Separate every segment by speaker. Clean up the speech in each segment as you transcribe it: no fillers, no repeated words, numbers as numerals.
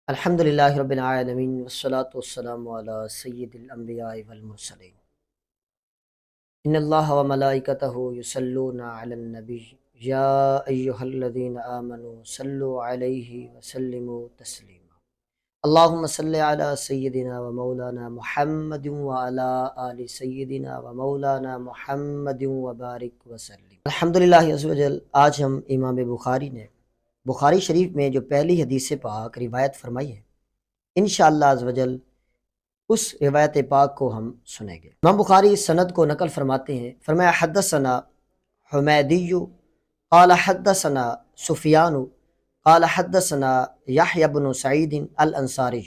Speaker 1: الحمدللہ رب العالمین والصلاة والسلام علی سید الانبیاء والمرسلین ان اللہ وملائکتہ یصلون علی النبی یا ایہا الذین آمنوا صلوا علیہ وسلموا تسلیما اللہم صلی علی سیدنا ومولانا محمد وعلی آل سیدنا ومولانا محمد وبارک وسلم۔ الحمدللہ عز و جل، آج ہم امام بخاری نے بخاری شریف میں جو پہلی حدیث پاک روایت فرمائی ہے، انشاءاللہ عز و جل اس روایت پاک کو ہم سنیں گے۔ امام بخاری سند کو نقل فرماتے ہیں، فرمایا حدثنا حمیدی قال حدثنا سفیان قال حدثنا یحیی بن سعید الانصاری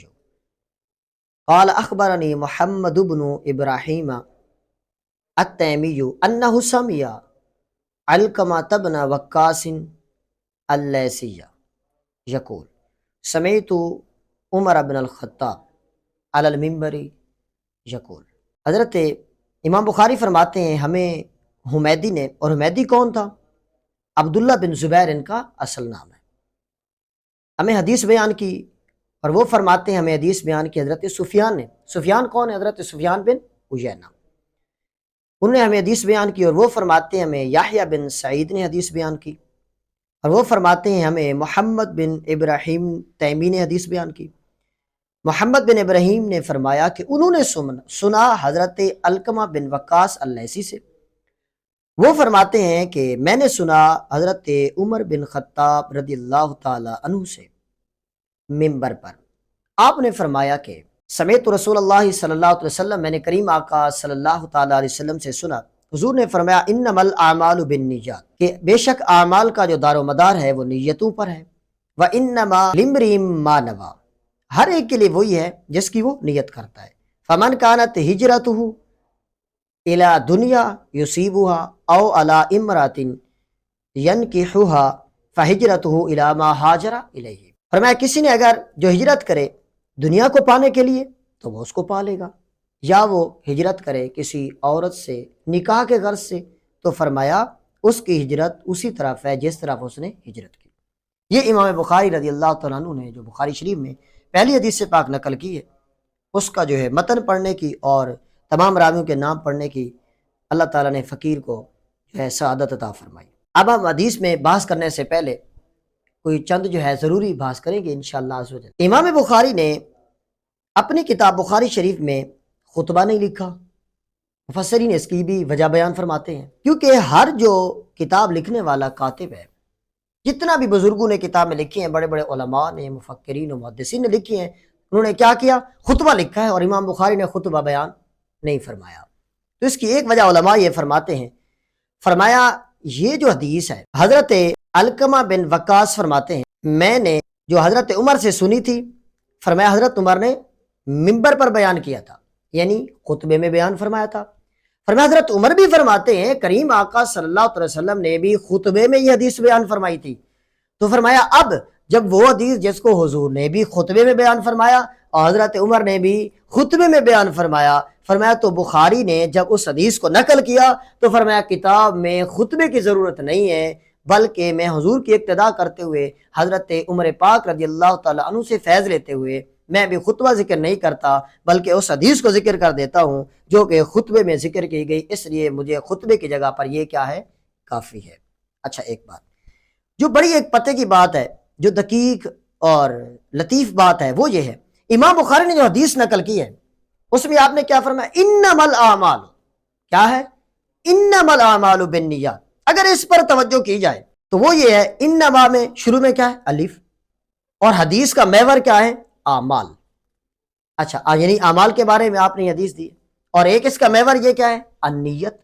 Speaker 1: قال اخبرنی محمد بن ابراہیم التیمی انہ سمع علقمۃ بن وقاص اللیثی یقول سمعت عمر بن الخطاب علی المنبر یقول۔ حضرت امام بخاری فرماتے ہیں ہمیں حمیدی نے، اور حمیدی کون تھا؟ عبداللہ بن زبیر ان کا اصل نام ہے، ہمیں حدیث بیان کی، اور وہ فرماتے ہیں ہمیں حدیث بیان کی حضرت سفیان نے۔ سفیان کون ہے؟ حضرت سفیان بن عیینہ، انہوں نے ہمیں حدیث بیان کی، اور وہ فرماتے ہیں ہمیں یحییٰ بن سعید نے حدیث بیان کی، اور وہ فرماتے ہیں ہمیں محمد بن ابراہیم تیمی نے حدیث بیان کی۔ محمد بن ابراہیم نے فرمایا کہ انہوں نے سنا حضرت علقمہ بن وقاص اللیثی سے، وہ فرماتے ہیں کہ میں نے سنا حضرت عمر بن خطاب رضی اللہ تعالی عنہ سے منبر پر۔ آپ نے فرمایا کہ سمعت رسول اللہ صلی اللہ علیہ وسلم، میں نے کریم آقا صلی اللہ تعالی علیہ وسلم سے سنا، حضور نے فرمایا انما الاعمال بالنیات، کہ بے شک اعمال کا جو دار و مدار ہے وہ نیتوں پر ہے، وانما لامرئ ما نویٰ، ہر ایک کے لیے وہی ہے جس کی وہ نیت کرتا ہے۔ فمن کانت ہجرتہ الی دنیا یصیبها او الی امرأۃ ینکحها فہجرتہ الی ما ہاجر الیہ، فرمایا کسی نے اگر جو ہجرت کرے دنیا کو پانے کے لیے تو وہ اس کو پا لے گا، یا وہ ہجرت کرے کسی عورت سے نکاح کے غرض سے تو فرمایا اس کی ہجرت اسی طرف ہے جس طرف اس نے ہجرت کی۔ یہ امام بخاری رضی اللہ تعالیٰ عنہ نے جو بخاری شریف میں پہلی حدیث سے پاک نقل کی ہے، اس کا جو ہے متن پڑھنے کی اور تمام راویوں کے نام پڑھنے کی اللہ تعالیٰ نے فقیر کو جو ہے سعادت عطا فرمائی۔ اب ہم حدیث میں بحث کرنے سے پہلے کوئی چند جو ہے ضروری بحث کریں گے انشاءاللہ عز و جل۔ امام بخاری نے اپنی کتاب بخاری شریف میں خطبہ نہیں لکھا، مفسرین اس کی بھی وجہ بیان فرماتے ہیں، کیونکہ ہر جو کتاب لکھنے والا کاتب ہے، جتنا بھی بزرگوں نے کتاب میں لکھی ہیں، بڑے بڑے علماء نے، مفکرین و محدثین نے لکھی ہیں، انہوں نے کیا کیا؟ خطبہ لکھا ہے، اور امام بخاری نے خطبہ بیان نہیں فرمایا۔ تو اس کی ایک وجہ علماء یہ فرماتے ہیں، فرمایا یہ جو حدیث ہے حضرت علقمہ بن وقاص فرماتے ہیں میں نے جو حضرت عمر سے سنی تھی، فرمایا حضرت عمر نے منبر پر بیان کیا تھا، یعنی خطبے میں بیان فرمایا تھا۔ فرمایا حضرت عمر بھی فرماتے ہیں کریم آقا صلی اللہ علیہ وسلم نے بھی خطبے میں یہ حدیث بیان فرمائی تھی۔ تو فرمایا اب جب وہ حدیث جس کو حضور نے بھی خطبے میں بیان فرمایا اور حضرت عمر نے بھی خطبے میں بیان فرمایا، فرمایا تو بخاری نے جب اس حدیث کو نقل کیا تو فرمایا کتاب میں خطبے کی ضرورت نہیں ہے، بلکہ میں حضور کی اقتداء کرتے ہوئے حضرت عمر پاک رضی اللہ تعالیٰ عنہ سے فیض لیتے ہوئے میں بھی خطبہ ذکر نہیں کرتا، بلکہ اس حدیث کو ذکر کر دیتا ہوں جو کہ خطبے میں ذکر کی گئی، اس لیے مجھے خطبے کی جگہ پر یہ کیا ہے؟ کافی ہے۔ اچھا، ایک بات جو بڑی ایک پتے کی بات ہے، جو دقیق اور لطیف بات ہے، وہ یہ ہے امام بخاری نے جو حدیث نقل کی ہے اس میں آپ نے کیا فرمایا؟ انما الاعمال، کیا ہے؟ انما الاعمال بالنیات۔ اگر اس پر توجہ کی جائے تو وہ یہ ہے، انما میں شروع میں کیا ہے؟ الف، اور حدیث کا محور کیا ہے؟ اعمال۔ اچھا، یعنی اعمال کے بارے میں آپ نے حدیث دی، اور ایک اس کا محور یہ کیا ہے؟ النیت۔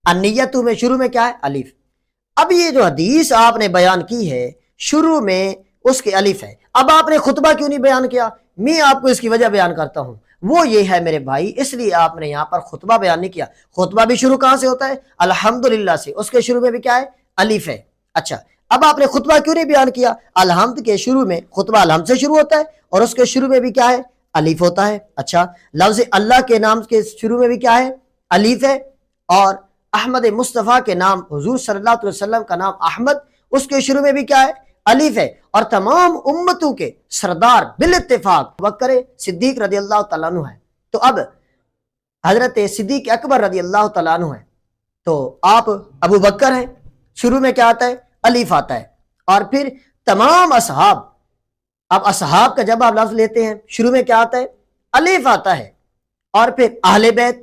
Speaker 1: النیت میں شروع میں کیا ہے؟ الف۔ اب یہ جو حدیث آپ نے بیان کی ہے شروع میں اس کے الف ہے، اب آپ نے خطبہ کیوں نہیں بیان کیا؟ میں آپ کو اس کی وجہ بیان کرتا ہوں، وہ یہ ہے میرے بھائی، اس لیے آپ نے یہاں پر خطبہ بیان نہیں کیا۔ خطبہ بھی شروع کہاں سے ہوتا ہے؟ الحمدللہ سے، اس کے شروع میں بھی کیا ہے؟ الف ہے۔ اچھا، اب آپ نے خطبہ کیوں نہیں بیان کیا؟ الحمد کے شروع میں، خطبہ الحمد سے شروع ہوتا ہے اور اس کے شروع میں بھی کیا ہے؟ الف ہوتا ہے۔ اچھا، لفظ اللہ کے نام کے شروع میں بھی کیا ہے؟ الف ہے، اور احمد مصطفیٰ کے نام، حضور صلی اللہ علیہ وسلم کا نام احمد، اس کے شروع میں بھی کیا ہے؟ الف ہے، اور تمام امتوں کے سردار بالاتفاق بکر صدیق رضی اللہ تعالیٰ عنہ ہے۔ تو اب حضرت صدیق اکبر رضی اللہ تعالیٰ عنہ ہے، تو آپ ابو بکر ہیں، شروع میں کیا آتا ہے؟ الف آتا ہے۔ اور پھر تمام اصحاب، اب اصحاب کا جب آپ لفظ لیتے ہیں شروع میں کیا آتا ہے؟ الف آتا ہے۔ اور پھر اہل بیت،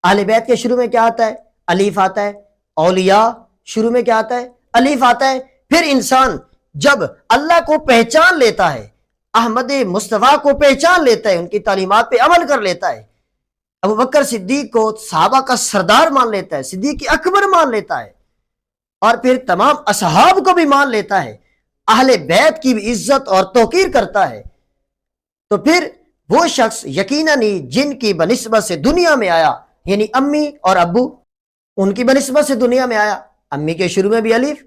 Speaker 1: اہل بیت کے شروع میں کیا آتا ہے؟ الف آتا ہے۔ اولیاء شروع میں کیا آتا ہے؟ الف آتا ہے۔ پھر انسان جب اللہ کو پہچان لیتا ہے، احمد مصطفیٰ کو پہچان لیتا ہے، ان کی تعلیمات پہ عمل کر لیتا ہے، ابو بکر صدیق کو صحابہ کا سردار مان لیتا ہے، صدیق اکبر مان لیتا ہے، اور پھر تمام اصحاب کو بھی مان لیتا ہے، اہل بیت کی بھی عزت اور توقیر کرتا ہے، تو پھر وہ شخص یقیناً ہی جن کی بنسبت سے دنیا میں آیا، یعنی امی اور ابو، ان کی بنسبت سے دنیا میں آیا، امی کے شروع میں بھی الف،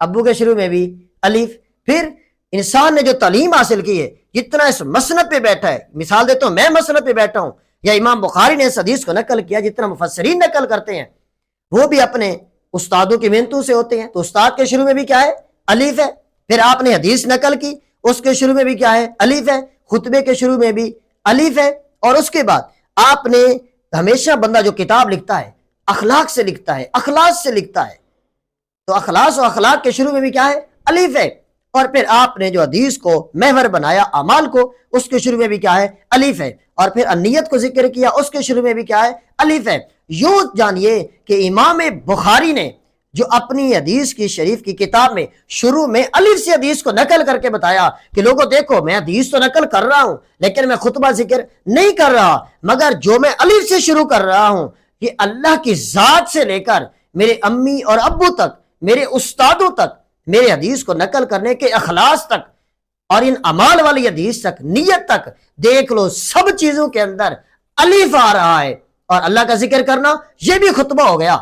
Speaker 1: ابو کے شروع میں بھی الف۔ پھر انسان نے جو تعلیم حاصل کی ہے، جتنا اس مسند پہ بیٹھا ہے، مثال دیتا ہوں، میں مسند پہ بیٹھا ہوں، یا امام بخاری نے اس حدیث کو نقل کیا، جتنا مفسرین نقل کرتے ہیں وہ بھی اپنے استادوں کی محنتوں سے ہوتے ہیں، تو استاد کے شروع میں بھی کیا ہے؟ الف ہے۔ پھر آپ نے حدیث نقل کی، اس کے شروع میں بھی کیا ہے؟ الف ہے۔ خطبے کے شروع میں بھی الف ہے۔ اور اس کے بعد آپ نے ہمیشہ بندہ جو کتاب لکھتا ہے اخلاق سے لکھتا ہے، اخلاص سے لکھتا ہے، تو اخلاص و اخلاق کے شروع میں بھی کیا ہے؟ الف ہے۔ اور پھر آپ نے جو حدیث کو محور بنایا اعمال کو، اس کے شروع میں بھی کیا ہے؟ الف ہے۔ اور پھر النیت کو ذکر کیا، اس کے شروع میں بھی کیا ہے؟ الف ہے۔ یوں جانیے کہ امام بخاری نے جو اپنی حدیث کی شریف کی کتاب میں شروع میں الف سے حدیث کو نقل کر کے بتایا کہ لوگوں دیکھو، میں حدیث تو نقل کر رہا ہوں لیکن میں خطبہ ذکر نہیں کر رہا، مگر جو میں الف سے شروع کر رہا ہوں یہ اللہ کی ذات سے لے کر میرے امی اور ابو تک، میرے استادوں تک، میرے حدیث کو نقل کرنے کے اخلاص تک، اور ان اعمال والی حدیث تک، نیت تک، دیکھ لو سب چیزوں کے اندر الف آ رہا ہے۔ اور اللہ کا ذکر کرنا یہ بھی خطبہ ہو گیا،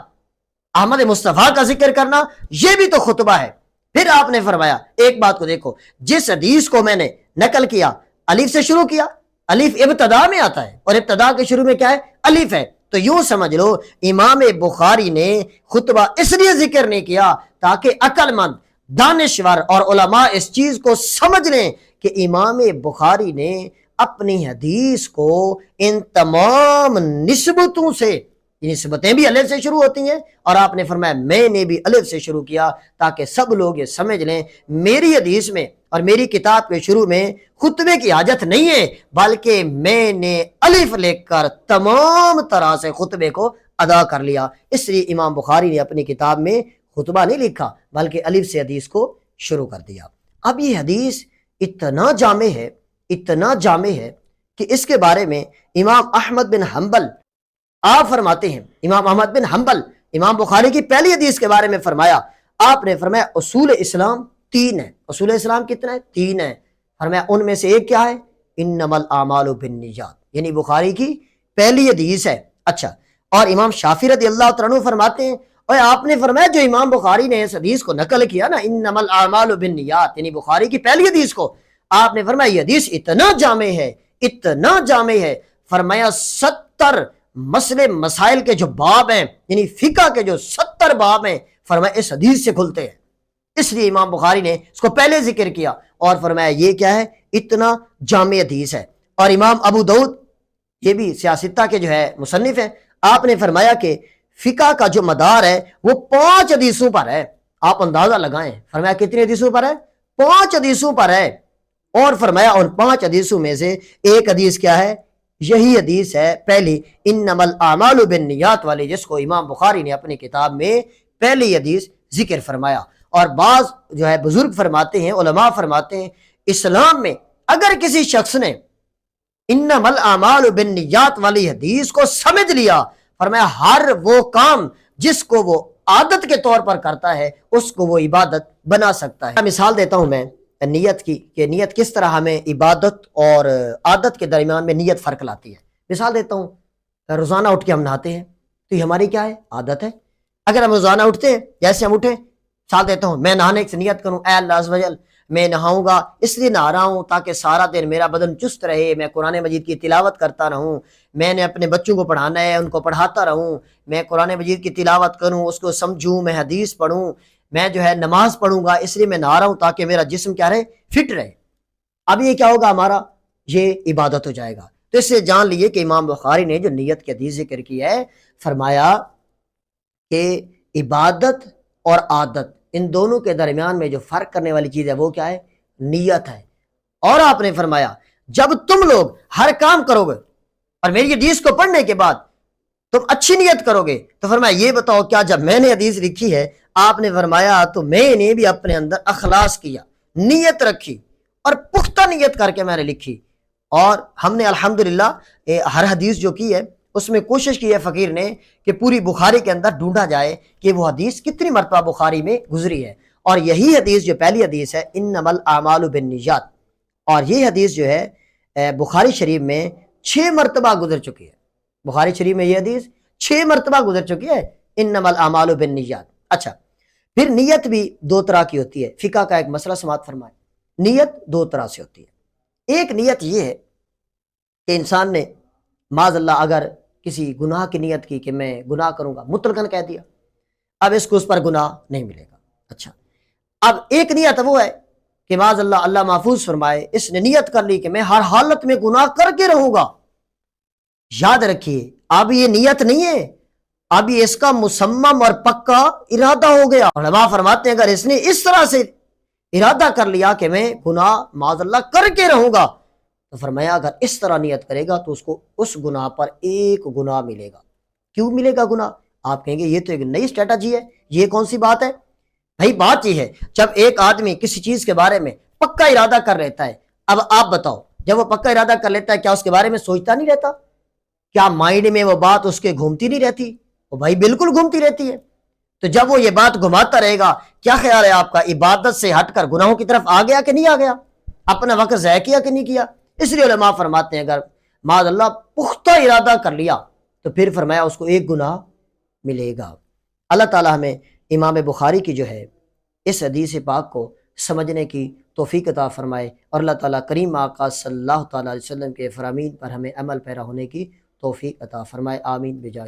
Speaker 1: احمد مصطفیٰ کا ذکر کرنا یہ بھی تو خطبہ ہے۔ پھر آپ نے فرمایا ایک بات کو دیکھو، جس حدیث کو میں نے نقل کیا الف سے شروع کیا، الف ابتدا میں آتا ہے، اور ابتدا کے شروع میں کیا ہے؟ الف ہے۔ تو یوں سمجھ لو امام بخاری نے خطبہ اس لیے ذکر نہیں کیا تاکہ عقل مند، دانشور اور علماء اس چیز کو سمجھ لیں کہ امام بخاری نے اپنی حدیث کو ان تمام نسبتوں سے، یہ نسبتیں بھی الف سے شروع ہوتی ہیں، اور آپ نے فرمایا میں نے بھی الف سے شروع کیا تاکہ سب لوگ یہ سمجھ لیں میری حدیث میں اور میری کتاب کے شروع میں خطبے کی حاجت نہیں ہے، بلکہ میں نے الف لکھ کر تمام طرح سے خطبے کو ادا کر لیا۔ اس لیے امام بخاری نے اپنی کتاب میں خطبہ نہیں لکھا بلکہ الف سے حدیث کو شروع کر دیا۔ اب یہ حدیث اتنا جامع ہے، اتنا جامع ہے کہ اس کے بارے میں امام احمد بن حنبل آپ فرماتے ہیں، امام احمد بن حنبل امام بخاری کی پہلی حدیث کے بارے میں فرمایا، آپ نے فرمایا اصول اسلام 3 ہے۔ اصول اسلام کتنا ہے؟ 3 ہے۔ فرمایا ان میں سے ایک کیا ہے؟ انما الاعمال بالنیات، یعنی بخاری کی پہلی حدیث ہے۔ اچھا، اور امام شافعی رضی اللہ تعالیٰ عنہ فرماتے ہیں، اور آپ نے فرمایا جو امام بخاری نے اس حدیث کو نقل کیا نا، انما الاعمال بالنیات، یعنی بخاری کی پہلی حدیث کو، آپ نے فرمایا یہ حدیث اتنا جامع ہے، اتنا جامع ہے، فرمایا 70 مسئلے مسائل کے جو باب ہیں، یعنی فقہ کے جو 70 باب ہیں، فرمایا اس حدیث سے کھلتے ہیں۔ اس لیے امام بخاری نے اس کو پہلے ذکر کیا اور فرمایا یہ کیا ہے؟ اتنا جامع حدیث ہے۔ اور امام ابو داؤد، یہ بھی سیاستہ کے جو ہے مصنف ہیں، آپ نے فرمایا کہ فقہ کا جو مدار ہے وہ 5 حدیثوں پر ہے۔ آپ اندازہ لگائیں، فرمایا کتنی حدیثوں پر ہے؟ 5 حدیثوں پر ہے۔ اور فرمایا ان 5 حدیثوں میں سے ایک حدیث کیا ہے؟ یہی حدیث ہے پہلی انما الاعمال بالنیات والی، جس کو امام بخاری نے اپنی کتاب میں پہلی حدیث ذکر فرمایا۔ اور بعض جو ہے بزرگ فرماتے ہیں، علماء فرماتے ہیں، اسلام میں اگر کسی شخص نے انما الاعمال بالنیات والی حدیث کو سمجھ لیا، فرمایا ہر وہ کام جس کو وہ عادت کے طور پر کرتا ہے اس کو وہ عبادت بنا سکتا ہے۔ مثال دیتا ہوں میں نیت کی، کہ نیت کس طرح ہمیں عبادت اور عادت کے درمیان میں نیت فرق لاتی ہے۔ مثال دیتا ہوں، روزانہ اٹھ کے ہم نہاتے ہیں تو یہ ہماری کیا ہے؟ عادت ہے۔ اگر ہم روزانہ اٹھتے ہیں، جیسے ہم اٹھیں، مثال دیتا ہوں میں نہانے کی نیت کروں، اے اللہ عز و جل میں نہاؤں گا، اس لیے نہا رہا ہوں تاکہ سارا دن میرا بدن چست رہے، میں قرآن مجید کی تلاوت کرتا رہوں، میں نے اپنے بچوں کو پڑھانا ہے، ان کو پڑھاتا رہوں، میں قرآن مجید کی تلاوت کروں، اس کو سمجھوں، میں حدیث پڑھوں، میں جو ہے نماز پڑھوں گا اس لیے میں نہا رہا ہوں تاکہ میرا جسم کیا رہے، فٹ رہے، اب یہ کیا ہوگا ہمارا، یہ عبادت ہو جائے گا۔ تو اس سے جان لیے کہ امام بخاری نے جو نیت کی حدیث ذکر کی ہے، فرمایا کہ عبادت اور عادت ان دونوں کے درمیان میں جو فرق کرنے والی چیز ہے وہ کیا ہے، نیت ہے۔ اور آپ نے فرمایا جب تم لوگ ہر کام کرو گے اور میری حدیث کو پڑھنے کے بعد تم اچھی نیت کرو گے، تو فرمایا یہ بتاؤ کیا جب میں نے حدیث لکھی ہے، آپ نے فرمایا تو میں نے بھی اپنے اندر اخلاص کیا، نیت رکھی اور پختہ نیت کر کے میں نے لکھی، اور ہم نے الحمدللہ ہر حدیث جو کی ہے اس میں کوشش کی ہے فقیر نے کہ پوری بخاری کے اندر ڈھونڈا جائے کہ وہ حدیث کتنی مرتبہ بخاری میں گزری ہے، اور یہی حدیث جو پہلی حدیث ہے انما الاعمال بالنیات، اور یہ حدیث جو ہے بخاری شریف میں 6 مرتبہ گزر چکی ہے، بخاری شریف میں یہ حدیث 6 مرتبہ گزر چکی ہے، انما الاعمال بالنیات۔ اچھا، پھر نیت بھی 2 طرح کی ہوتی ہے، فقہ کا ایک مسئلہ سماعت فرمائے، نیت 2 طرح سے ہوتی ہے۔ ایک نیت یہ ہے کہ انسان نے معاذ اللہ اگر کسی گناہ کی نیت کی کہ میں گناہ کروں گا، مطلقاً کہہ دیا، اب اس کو اس پر گناہ نہیں ملے گا۔ اچھا، اب ایک نیت وہ ہے کہ معاذ اللہ اللہ محفوظ فرمائے اس نے نیت کر لی کہ میں ہر حالت میں گناہ کر کے رہوں گا، یاد رکھیے اب یہ نیت نہیں ہے، اب یہ اس کا مصمم اور پکا ارادہ ہو گیا۔ علماء فرماتے ہیں اگر اس نے اس طرح سے ارادہ کر لیا کہ میں گناہ معاذ اللہ کر کے رہوں گا، تو فرمایا اگر اس طرح نیت کرے گا تو اس کو اس گناہ پر 1 گناہ ملے گا۔ کیوں ملے گا گناہ؟ آپ کہیں گے یہ تو ایک نئی اسٹریٹجی ہے، یہ کون سی بات ہے؟ بھائی بات یہ ہے جب ایک آدمی کسی چیز کے بارے میں پکا ارادہ کر لیتا ہے، اب آپ بتاؤ جب وہ پکا ارادہ کر لیتا ہے کیا اس کے بارے میں سوچتا نہیں رہتا؟ کیا مائنڈ میں وہ بات اس کے گھومتی نہیں رہتی؟ وہ بھائی بالکل گھومتی رہتی ہے۔ تو جب وہ یہ بات گھماتا رہے گا، کیا خیال ہے آپ کا عبادت سے ہٹ کر گناہوں کی طرف آ گیا کہ نہیں آ گیا؟ اپنا وقت ضائع کیا کہ نہیں کیا؟ اس لیے علماء فرماتے ہیں اگر معاذ اللہ پختہ ارادہ کر لیا تو پھر فرمایا اس کو 1 گناہ ملے گا۔ اللہ تعالیٰ ہمیں امام بخاری کی جو ہے اس حدیث پاک کو سمجھنے کی توفیق عطا فرمائے، اور اللہ تعالیٰ کریم آقا صلی اللہ تعالیٰ علیہ وسلم کے فرامین پر ہمیں عمل پیرا ہونے کی توفیق عطا فرمائے، آمین بجاہ